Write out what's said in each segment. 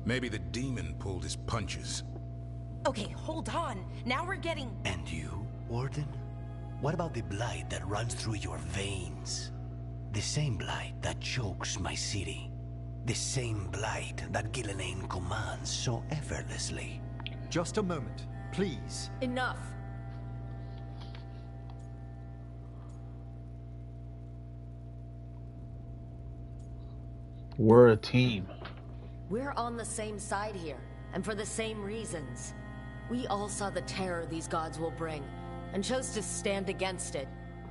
Maybe the demon pulled his punches. Okay, hold on. Now we're getting... And you, Warden? What about the blight that runs through your veins? The same blight that chokes my city. The same blight that Gillenane commands so effortlessly. Just a moment, please. Enough. We're a team. We're on the same side here, and for the same reasons. We all saw the terror these gods will bring, and chose to stand against it.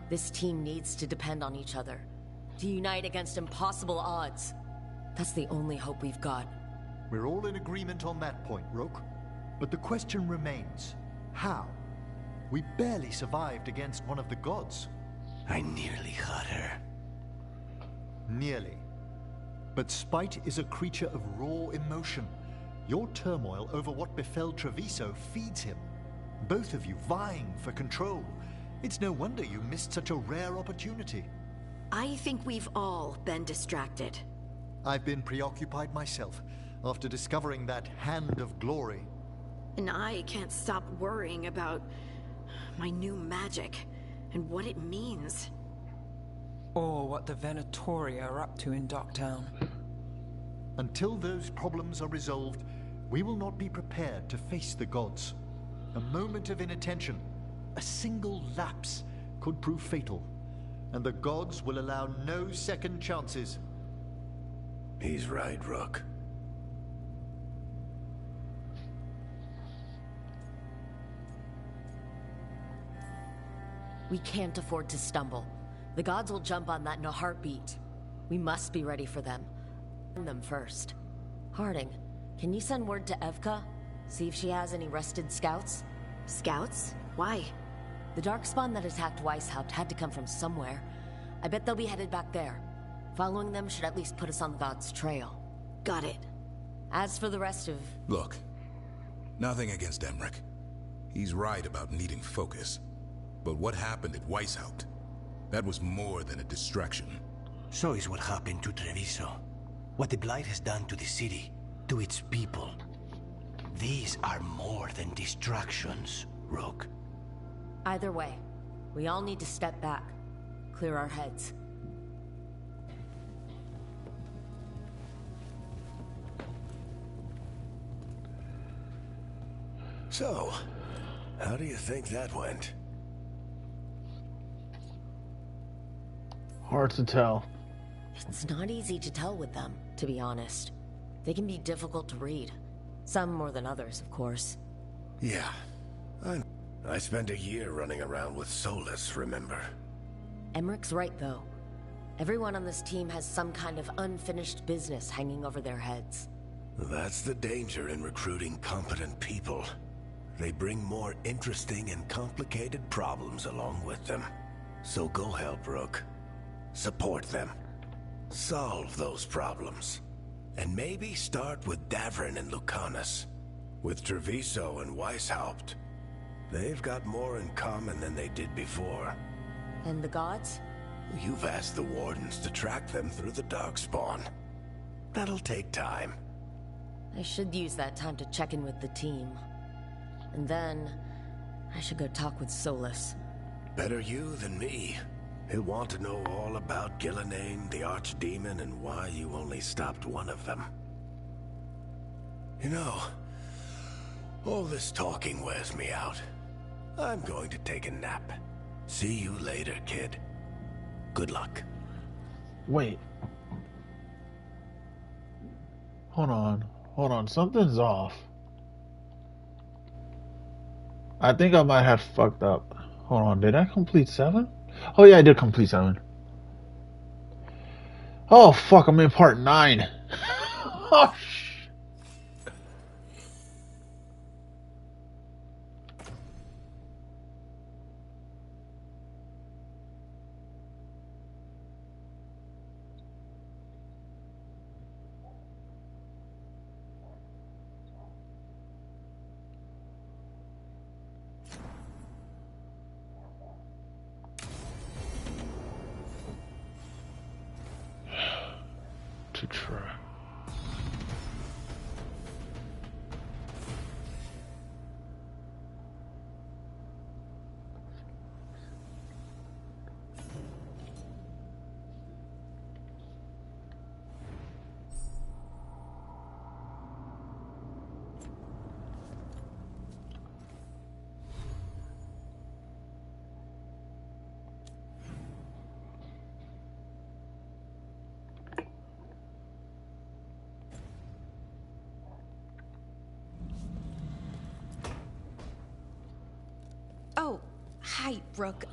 This team needs to depend on each other, to unite against impossible odds. That's the only hope we've got. We're all in agreement on that point, Rook. But the question remains, how? We barely survived against one of the gods. I nearly had her. Nearly. But spite is a creature of raw emotion. Your turmoil over what befell Treviso feeds him. Both of you vying for control. It's no wonder you missed such a rare opportunity. I think we've all been distracted. I've been preoccupied myself after discovering that hand of glory. And I can't stop worrying about my new magic and what it means. Or what the Venatori are up to in Docktown. Until those problems are resolved, we will not be prepared to face the gods. A moment of inattention, a single lapse, could prove fatal, and the gods will allow no second chances. He's right, Rook. We can't afford to stumble. The gods will jump on that in a heartbeat. We must be ready for them. Them first. Harding, can you send word to Evka? See if she has any rested scouts? Scouts? Why? The darkspawn that attacked Weishaupt had to come from somewhere. I bet they'll be headed back there. Following them should at least put us on the gods' trail. Got it. As for the rest of... Look, nothing against Emmerich. He's right about needing focus. But what happened at Weishaupt? That was more than a distraction. So is what happened to Treviso. What the Blight has done to the city, to its people. These are more than distractions, Rook. Either way, we all need to step back. Clear our heads. So, how do you think that went? Hard to tell. It's not easy to tell with them, to be honest. They can be difficult to read. Some more than others, of course. Yeah. I spent a year running around with Solus, remember? Emmerich's right, though. Everyone on this team has some kind of unfinished business hanging over their heads. That's the danger in recruiting competent people. They bring more interesting and complicated problems along with them. So go help, Rook. Support them. Solve those problems. And maybe start with Davrin and Lucanus. With Treviso and Weishaupt. They've got more in common than they did before. And the gods? You've asked the Wardens to track them through the Darkspawn. That'll take time. I should use that time to check in with the team. And then, I should go talk with Solus. Better you than me. He'll want to know all about Gillenane, the Archdemon, and why you only stopped one of them. You know, all this talking wears me out. I'm going to take a nap. See you later, kid. Good luck. Wait. Hold on. Something's off. I think I might have fucked up. Hold on, did I complete 7? Oh yeah, I did complete 7. Oh fuck, I'm in part 9. Oh shit. To try. Hi, Rook.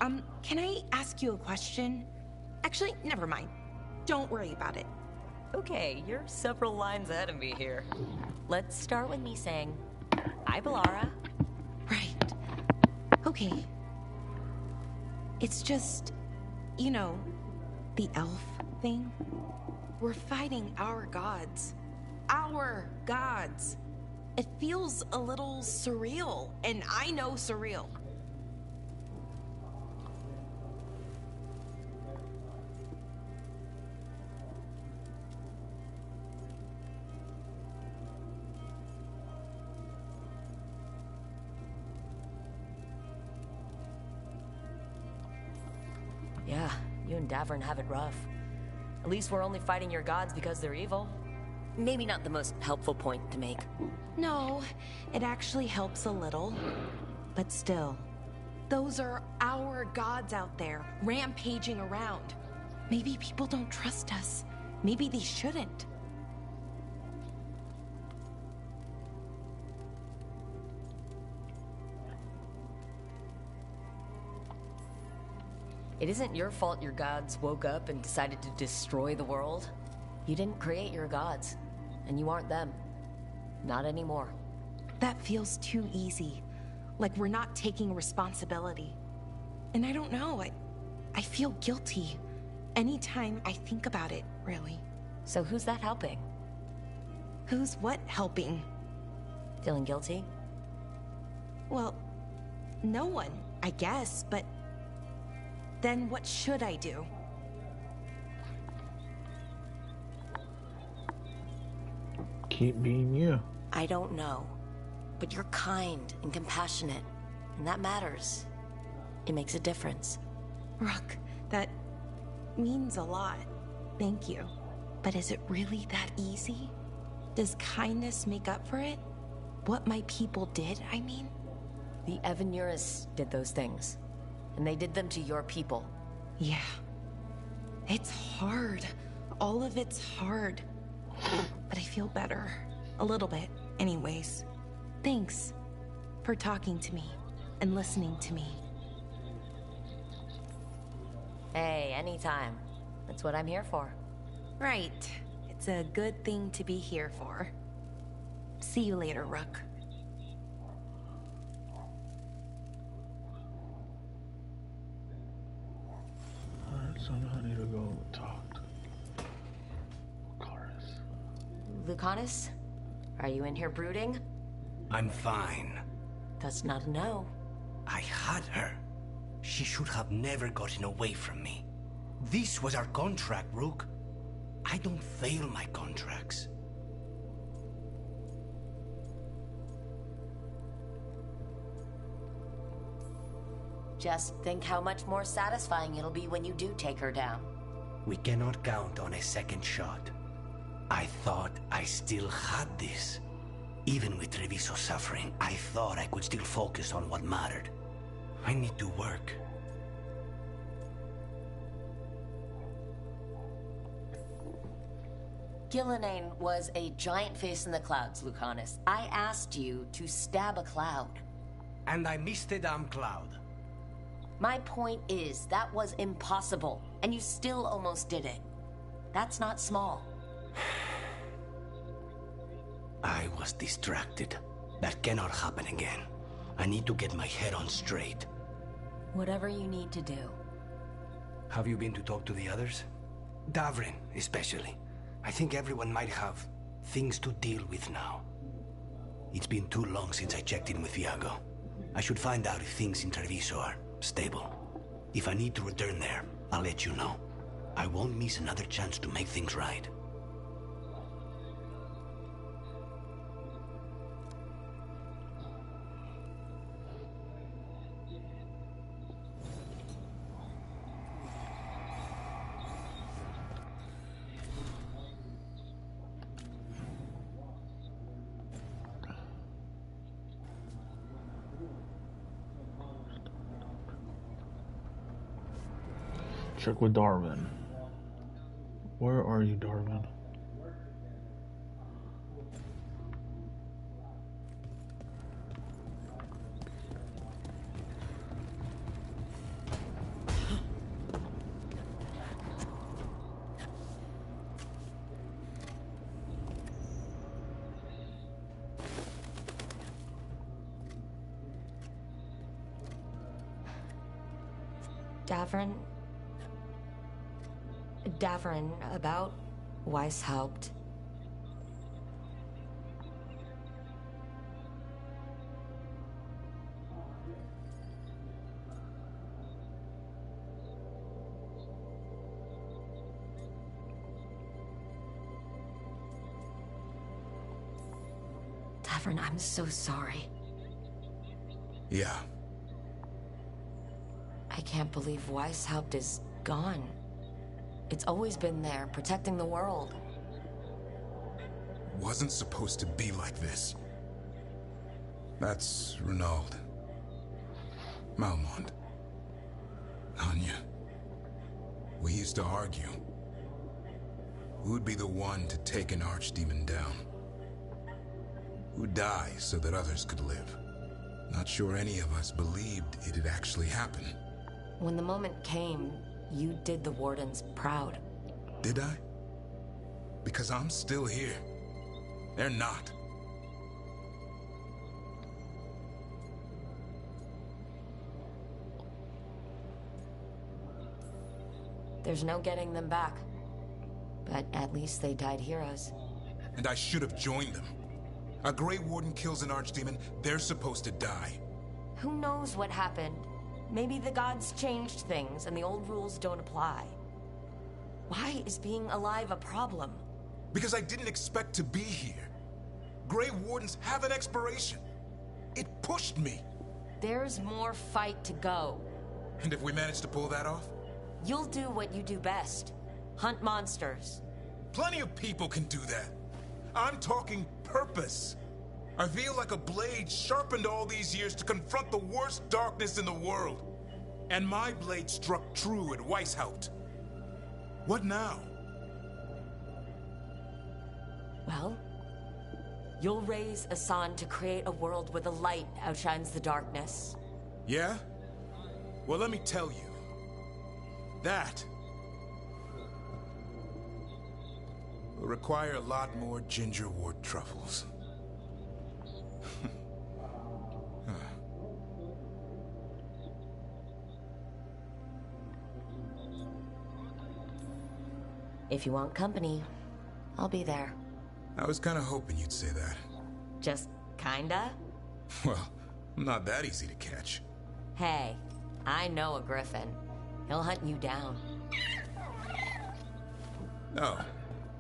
Can I ask you a question? Actually, never mind. Don't worry about it. Okay, you're several lines ahead of me here. Let's start with me saying, hi, Valara. Right. Okay. It's just, you know, the elf thing. We're fighting our gods. Our gods. It feels a little surreal, and I know surreal. Yeah, you and Davern have it rough. At least we're only fighting your gods because they're evil. Maybe not the most helpful point to make. No, it actually helps a little. But still, those are our gods out there, rampaging around. Maybe people don't trust us. Maybe they shouldn't. It isn't your fault your gods woke up and decided to destroy the world. You didn't create your gods, and you aren't them. Not anymore. That feels too easy. Like we're not taking responsibility. And I don't know, I feel guilty anytime I think about it, really. So who's that helping? Who's what helping? Feeling guilty? Well, no one, I guess, but then what should I do? Keep being you. I don't know. But you're kind and compassionate, and that matters. It makes a difference. Rook, that means a lot. Thank you. But is it really that easy? Does kindness make up for it? What my people did, I mean? The Evanurus did those things, and they did them to your people. Yeah. It's hard. All of it's hard. But I feel better. A little bit, anyways. Thanks for talking to me and listening to me. Hey, anytime. That's what I'm here for. Right. It's a good thing to be here for. See you later, Rook. Alright, so now I need to go talk to Lucaris. Lucanus? Are you in here brooding? I'm fine. That's not a no. I had her. She should have never gotten away from me. This was our contract, Rook. I don't fail my contracts. Just think how much more satisfying it'll be when you do take her down. We cannot count on a second shot. I thought I still had this. Even with Treviso suffering, I thought I could still focus on what mattered. I need to work. Gillenane was a giant face in the clouds, Lucanus. I asked you to stab a cloud. And I missed the damn cloud. My point is, that was impossible, and you still almost did it. That's not small. I was distracted. That cannot happen again. I need to get my head on straight. Whatever you need to do. Have you been to talk to the others? Davrin, especially. I think everyone might have things to deal with now. It's been too long since I checked in with Iago. I should find out if things in Treviso are stable. If I need to return there, I'll let you know. I won't miss another chance to make things right. Check with Darwin. Where are you, Darwin? Davern, about Weishaupt. Davern, I'm so sorry. Yeah. I can't believe Weishaupt is gone. It's always been there, protecting the world. Wasn't supposed to be like this. That's Renaud. Malmont. Anya. We used to argue. Who'd be the one to take an archdemon down? Who'd die so that others could live? Not sure any of us believed it'd actually happen. When the moment came, you did the Wardens proud. Did I? Because I'm still here. They're not. There's no getting them back. But at least they died heroes. And I should have joined them. A Grey Warden kills an archdemon, they're supposed to die. Who knows what happened? Maybe the gods changed things and the old rules don't apply. Why is being alive a problem? Because I didn't expect to be here. Grey Wardens have an expiration. It pushed me. There's more fight to go. And if we manage to pull that off? You'll do what you do best. Hunt monsters. Plenty of people can do that. I'm talking purpose. I feel like a blade sharpened all these years to confront the worst darkness in the world. And my blade struck true at Weishaupt. What now? Well, you'll raise Asan to create a world where the light outshines the darkness. Yeah? Well, let me tell you. That will require a lot more gingerwort truffles. If you want company, I'll be there. I was kind of hoping you'd say that. Just kinda? Well, I'm not that easy to catch. Hey, I know a griffin. He'll hunt you down. Oh,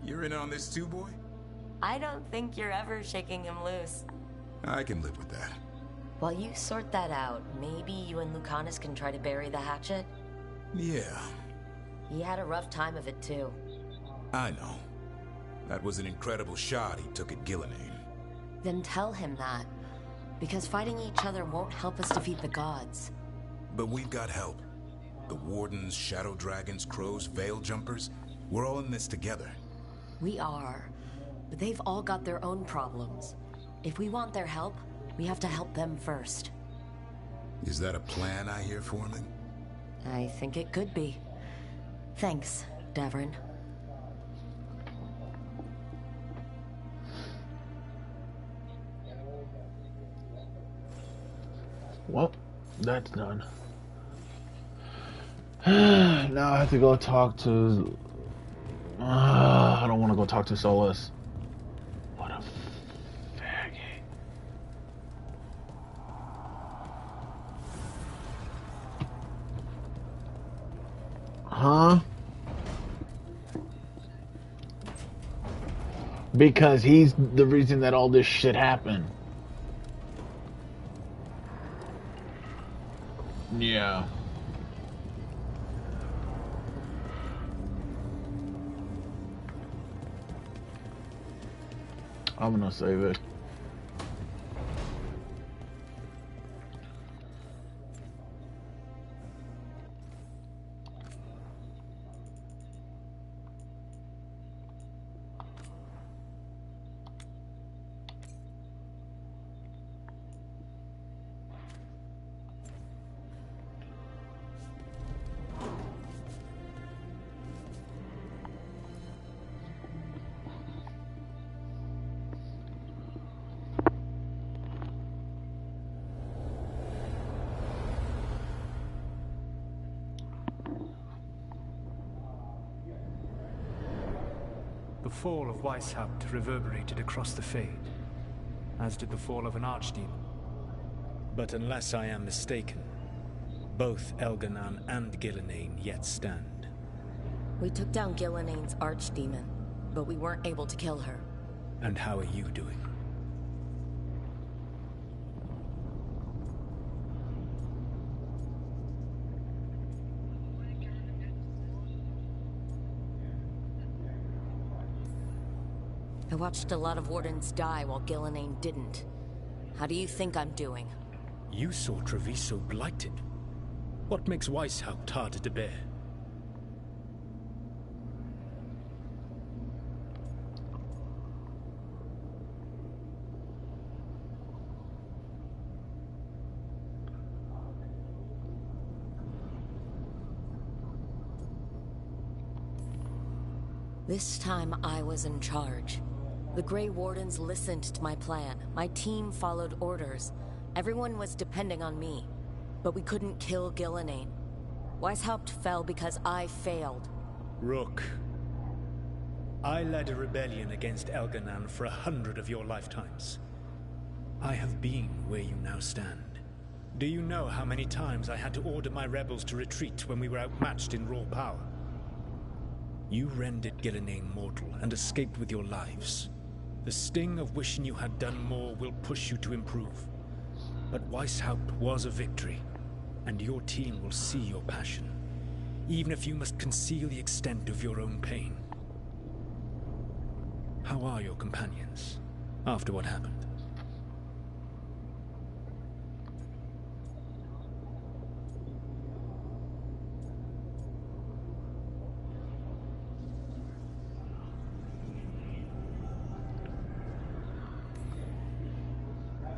you're in on this too, boy? I don't think you're ever shaking him loose. I can live with that. While you sort that out, maybe you and Lucanus can try to bury the hatchet? Yeah. He had a rough time of it too. I know. That was an incredible shot he took at Gillenane. Then tell him that. Because fighting each other won't help us defeat the gods. But we've got help. The Wardens, Shadow Dragons, Crows, Veil Jumpers. We're all in this together. We are. But they've all got their own problems. If we want their help, we have to help them first. Is that a plan I hear forming? I think it could be. Thanks, Davern. Well, that's done. Now I have to go talk to... I don't want to go talk to Solus. What a faggot. Huh? Because he's the reason that all this shit happened. Yeah. I'm gonna save it. The fall of Weishaupt reverberated across the Fade, as did the fall of an archdemon. But unless I am mistaken, both Elganan and Gillenane yet stand. We took down Gillenane's archdemon, but we weren't able to kill her. And how are you doing? I watched a lot of Wardens die while Gillenane didn't. How do you think I'm doing? You saw Treviso blighted. What makes Weishaupt harder to bear? This time I was in charge. The Grey Wardens listened to my plan. My team followed orders. Everyone was depending on me. But we couldn't kill Gillenane. Weishaupt fell because I failed. Rook, I led a rebellion against Elganan for 100 of your lifetimes. I have been where you now stand. Do you know how many times I had to order my rebels to retreat when we were outmatched in raw power? You rendered Gillenane mortal and escaped with your lives. The sting of wishing you had done more will push you to improve. But Weishaupt was a victory, and your team will see your passion, even if you must conceal the extent of your own pain. How are your companions, after what happened?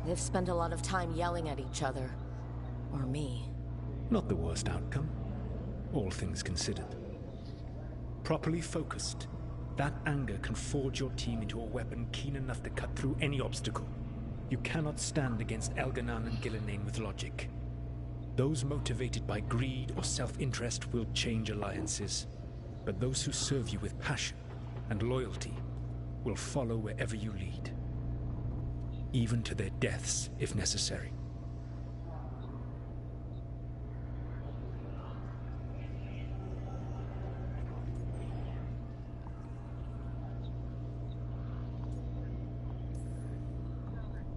They've spent a lot of time yelling at each other. Or me. Not the worst outcome, all things considered. Properly focused, that anger can forge your team into a weapon keen enough to cut through any obstacle. You cannot stand against Elganan and Gillenane with logic. Those motivated by greed or self-interest will change alliances, but those who serve you with passion and loyalty will follow wherever you lead. Even to their deaths, if necessary.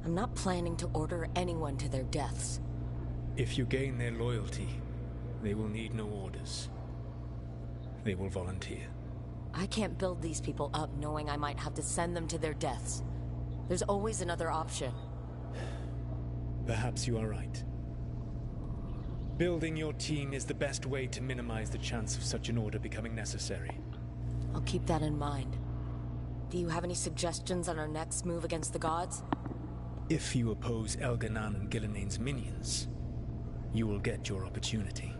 I'm not planning to order anyone to their deaths. If you gain their loyalty, they will need no orders. They will volunteer. I can't build these people up knowing I might have to send them to their deaths. There's always another option. Perhaps you are right. Building your team is the best way to minimize the chance of such an order becoming necessary. I'll keep that in mind. Do you have any suggestions on our next move against the gods? If you oppose Elganan and Gillenane's minions, you will get your opportunity.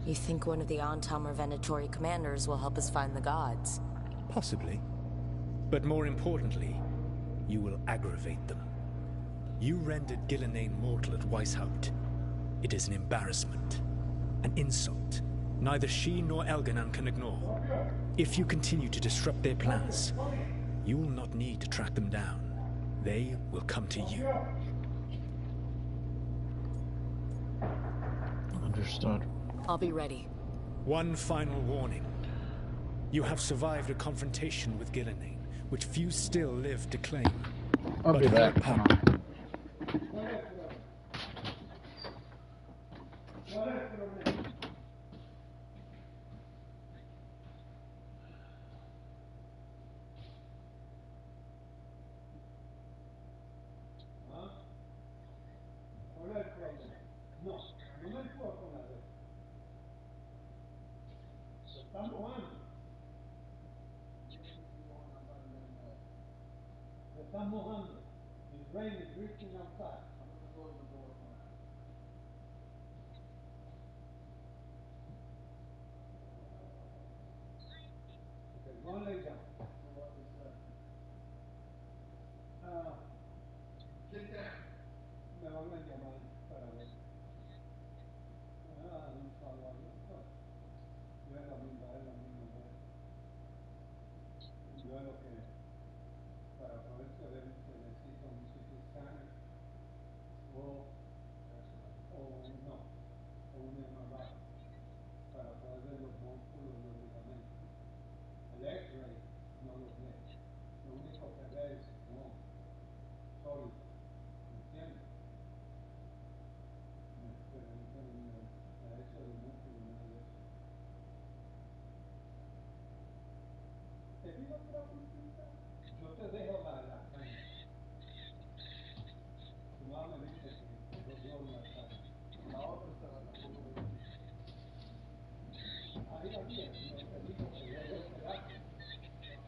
You think one of the Antam or Venatori commanders will help us find the gods? Possibly. But more importantly, you will aggravate them. You rendered Gillenane mortal at Weishaupt. It is an embarrassment, an insult. Neither she nor Elganan can ignore. If you continue to disrupt their plans, you will not need to track them down. They will come to you. Understood. I'll be ready. One final warning. You have survived a confrontation with Gillenane, which few still live to claim. I'll be back. Hold on. Yo te dejo la caña. Tu mamá me dice que lo dio la caña. La otra está la ahí la tienes, no te digo que le dé un pedazo.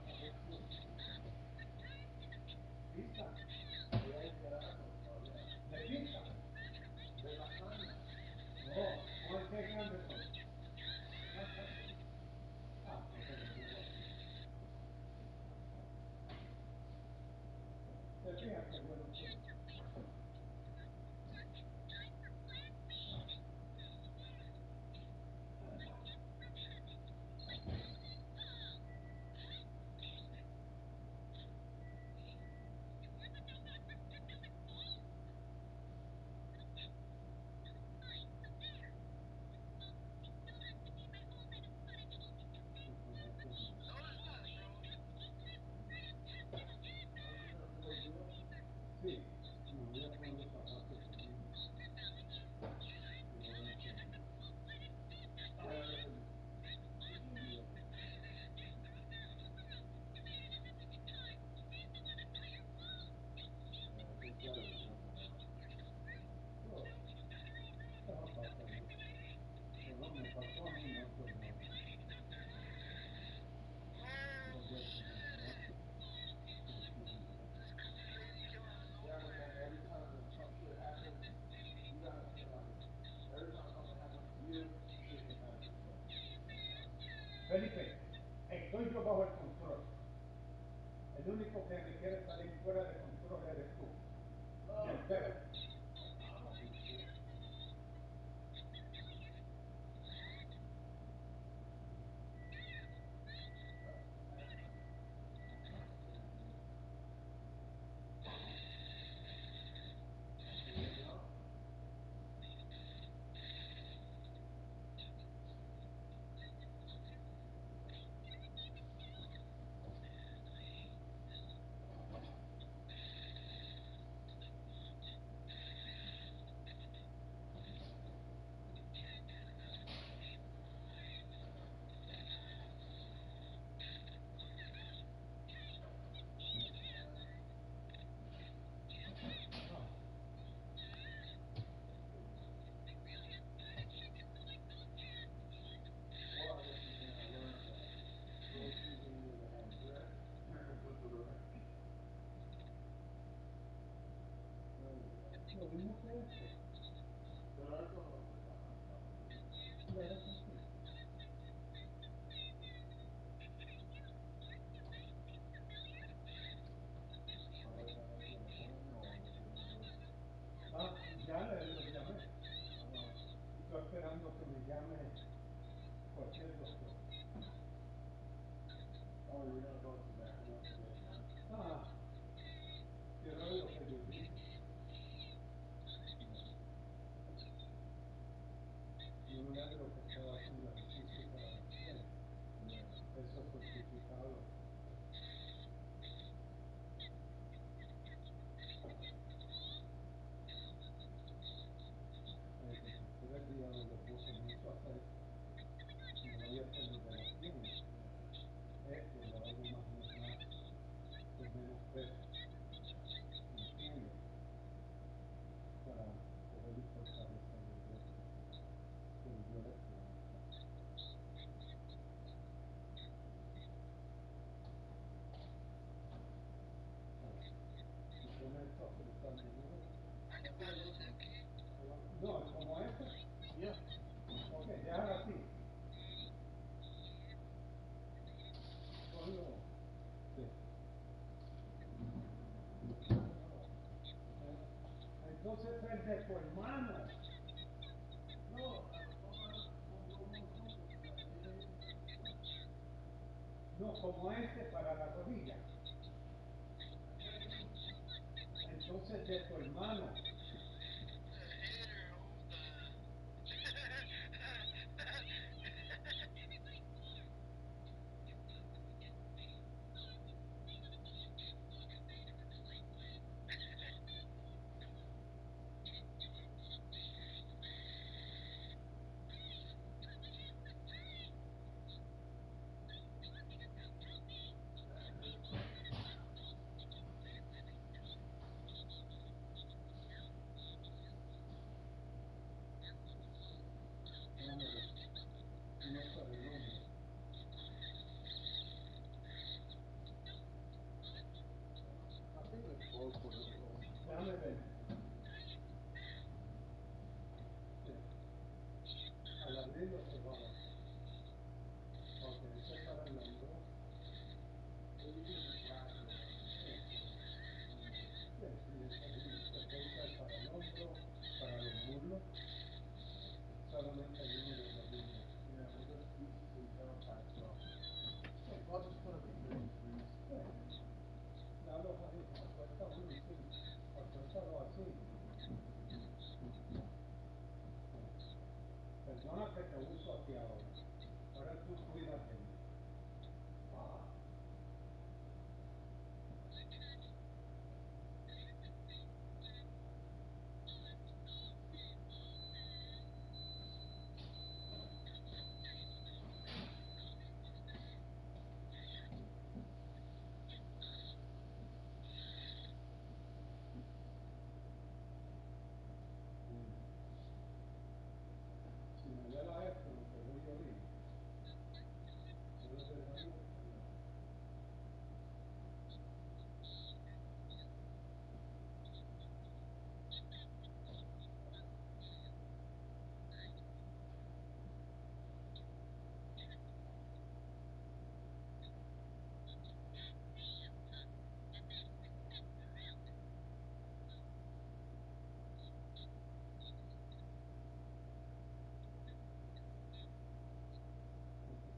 A ver si pizza. Ahí hay pedazos todavía. ¿De pizza? De la caña. Oh, ¿cuál qué grande son? Ah, entonces lo llevo aquí. Te fijas que yo no sé. Sí, me voy a poner los zapatos también. Pero voy a enseñar. No, no pasa mucho. Bueno, me pasó a mí, no a tu hermano. Ella es una clase. Yeah, but then every time that some shit happens, you gotta feel like every time something happens to you, shit can happen to you. Felipe, estoy yo bajo el control. El único que me quiere salir fuera de control eres tú. Y el perro. Lo mismo que esto. Pero esto no se pasa. Claro que sí. Ah, ya lo llamé. Estoy esperando que me llame cualquier doctor. Oh, you're gonna go to the ambulance to get it done? Ah, quiero ver lo que ellos dicen. No me da lo que estaba haciendo ejercicio para la piel. Eso es certificado. Que si 3 días no le puso mucho aceite, me voy a hacer lo de la piel. Esto lo hago más, con menos peso. ¿Entiendes? Para poder fortalecer el hueso del violeto. Si pone esto a fritar menudo. No, como este. Ya. Ok, déjalo así. Ponlo. Sí. Entonces el de tu hermano. No, no, como este para la rodilla. Entonces de tu hermano. Déjame ver. Al abrirlo se va a ver. Ok, este es para el hombro. Sí, se puede usar para el hombro, para los muslos. Solamente hay uno de rodillas. Yeah, we'll just use the down pack, so. I'll just put them in here, please. Ya los ahí, acuesta uno así. Acuéstalo así. Perdona que te uso aquí ahora. Ahora tú cuídate. Ah. Si me duela esto, lo que voy a oír. Puedo dejarlo.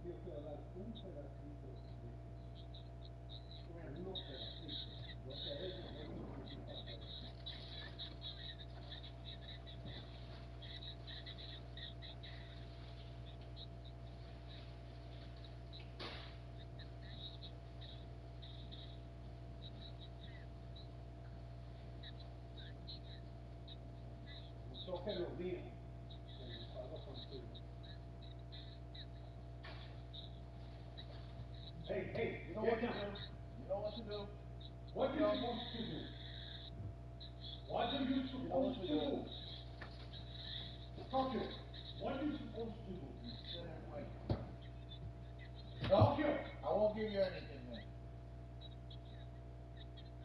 Yo quiero dar un pedacito de unos pedacitos. Lo que ellos no necesitan ver. No toque lo mío, que lo pago contigo. Hey, hey, you know what to do. You know what to do. What are you supposed to do? What are you supposed to do? Tokyo, what are you supposed to do? Sit and wait. Tokyo! I won't give you anything, man.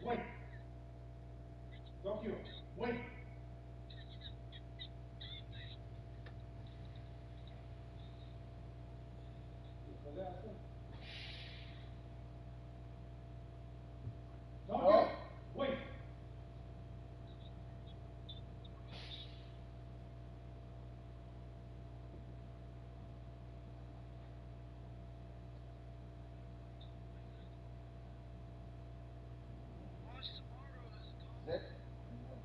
Wait. Tokyo, wait. ¿Lo puede hacer? Tokyo, wait. Sit and wait.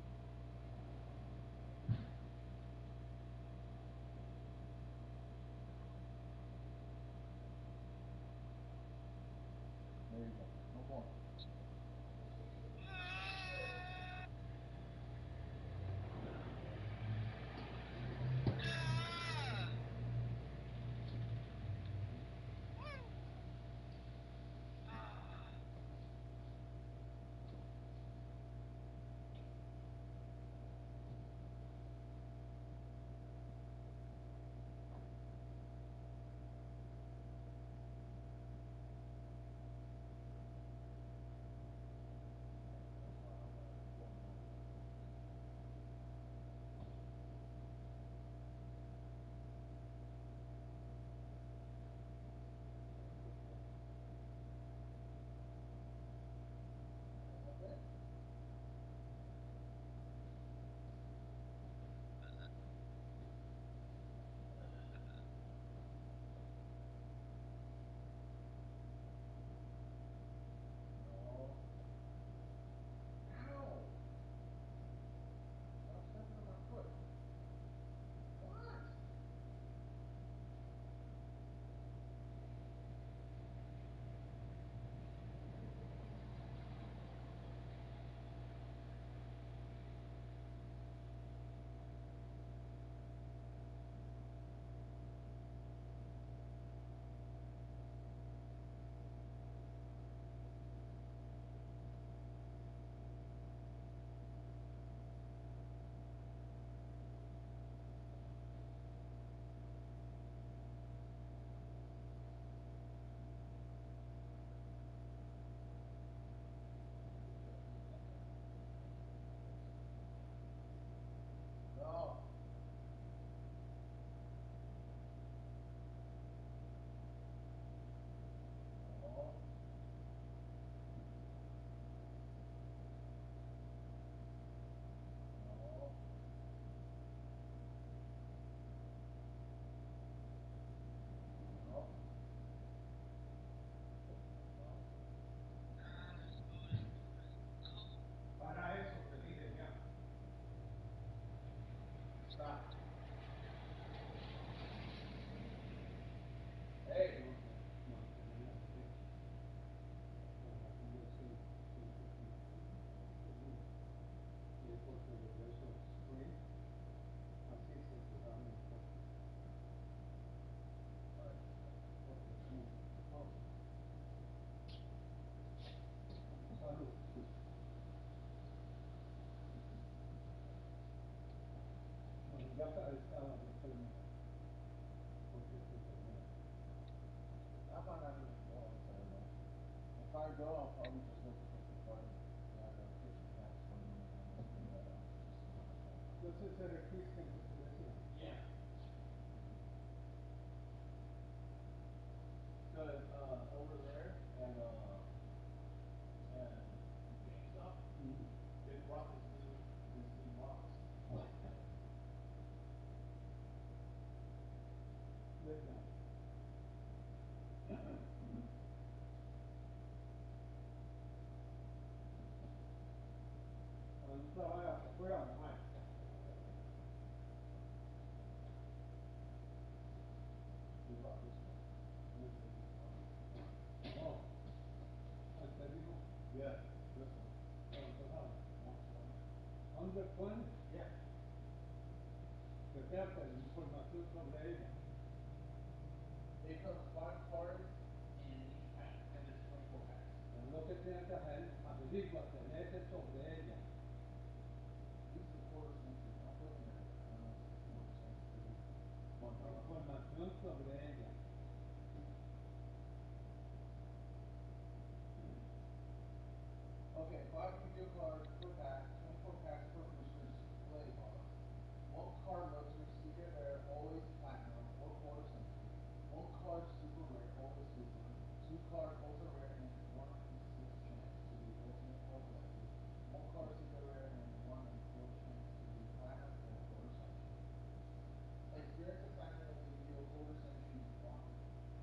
estaba buscando porque se termina. I might not even go outside at all. If I go, I'll probably just go push the button that kitchen taps for me and then open that up. This is at a quick consideration. Yeah. Because over there and GameStop, they brought this new box. Listen. Estaba afuera, mamá. They brought this one. This is the box. Oh. I said, you know. Yeah, this one. Oh, so how? 120. 120? Yeah. ¿Qué te hace? Información sobre ella. It comes 5 cards in each pack, and there's 24 packs. Lo que tienes que hacer, averíguate, léete sobre ella. This is the quarter century. I'm looking at it. Quarter century. Información sobre ella. Okay, 5 Yu-Gi-Oh cards per pack, 24 packs per booster's play box. 1 card luxury, secret rare, always platinum, or quarter century. 1 card super rare, always super. 2 card ultra rare, and 1 in 6 chance to be ultimate or lucky. 1 card secret rare, and 1 in 4 chance to be platinum or quarter century. Experience assignment of the Yu-Gi-Oh quarter century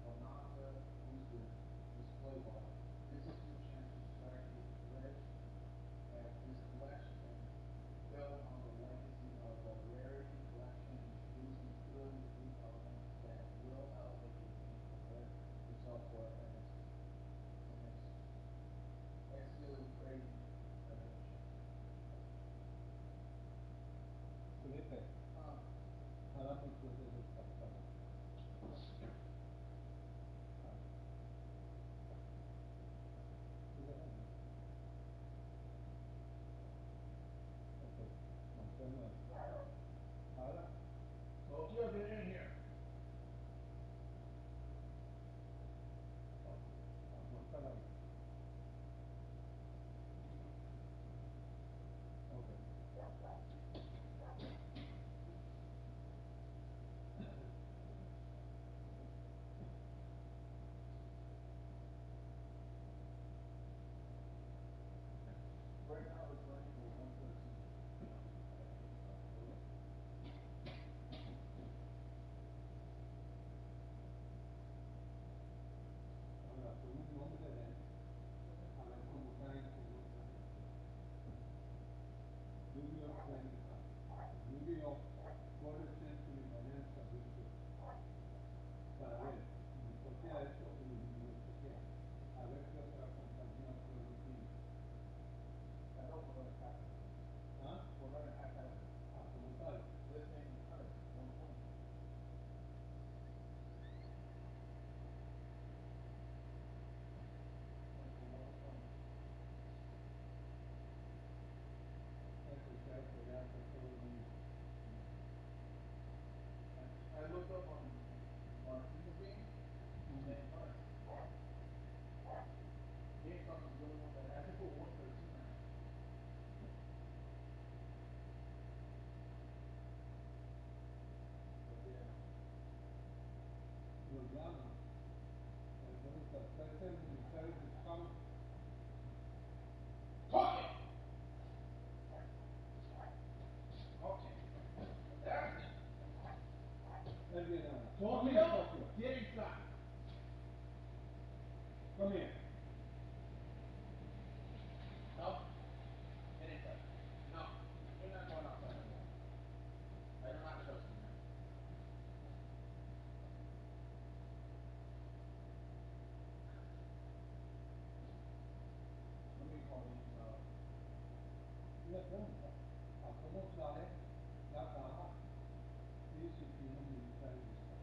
Bonanza booster display box. This is your chance to strike a pledge at this collection built on the legacy of the rarity collection, introducing purely free elements that will elevate your game. Prepare yourself for an exhilarating adventure. Felipe, jalamos desde esta sala. Okay, manténlo ahí. Ahora. Tokyo, get in here. Aguanta la vida. Okay. Right now it's running for 113. Ahora, con un nombre de él, a ver cómo caen con otra gente. Yu-Gi-Oh! Playing Card. Yu-Gi-Oh! Quarter Century Bonanza Booster. Para ver, me copia esto y me lo chequea. A ver qué otra compañía puede decir. I know we're running half of it. Huh? We're running half of it. Ah, como tal. Listing return, 120. I looked up on TeamSpeak and it runs. GameStop is the only one that has it for 113 right now. But yeah. Lo llama. Pregunta, ¿está el militar discount? Okay. Okay. There. Tokyo, get inside. Come here. No. Get inside. No. You're not going outside anymore. I do not trust you, man. Let me call these una pregunta. ¿A cómo sale la caja y si tiene militar discount?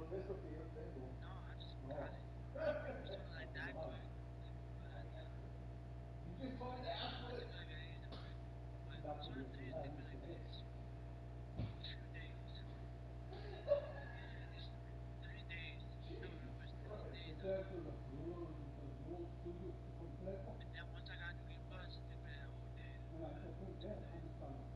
eso que yo tengo. No. You just wanted to ask what it la curiosidad dice eso. Ustedes con los rules tuyos completos. When I said, yeah, I'm sorry.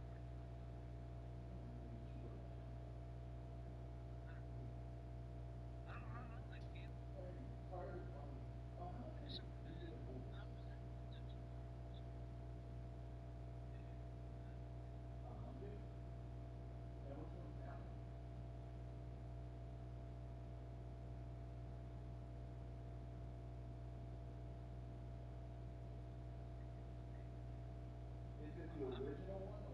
Is it the original one?